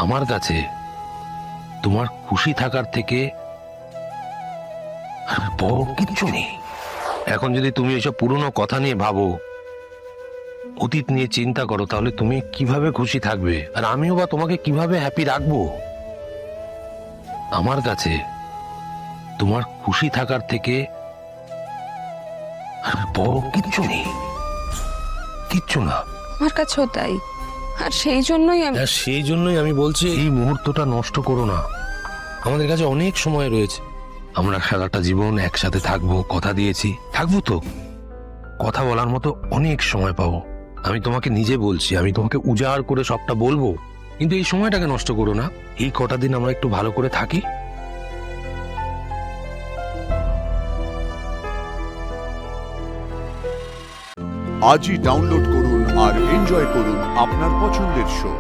আমার কাছে তোমার খুশি থাকার থেকে বড় কিচ্ছু নেই। এখন যদি তুমি এসব পুরনো কথা নিয়ে ভাবো, অতীত নিয়ে চিন্তা করো, তাহলে তুমি কিভাবে খুশি থাকবে? আর আমিও বা তোমাকে কিভাবে হ্যাপি রাখবো? আমার কাছে তোমার খুশি থাকার থেকে বড় কিচ্ছু নেই, কিচ্ছু না। আমার কাছেও তাই। আর সেই জন্যই সেই জন্যই আমি বলছি, এই মুহূর্তটা নষ্ট করো না। আমাদের কাছে অনেক সময় রয়েছে। আমরা সারাটা জীবন একসাথে থাকবো, কথা দিয়েছি। থাকবো তো, কথা বলার মতো অনেক সময় পাবো। আমি তোমাকে নিজে বলছি, আমি তোমাকে উজাড় করে সবটা বলবো, কিন্তু এই সময়টাকে নষ্ট করো না। এই কটা দিন আমরা একটু ভালো করে থাকি। আজই ডাউনলোড করুন আর এনজয় করুন আপনার পছন্দের শো।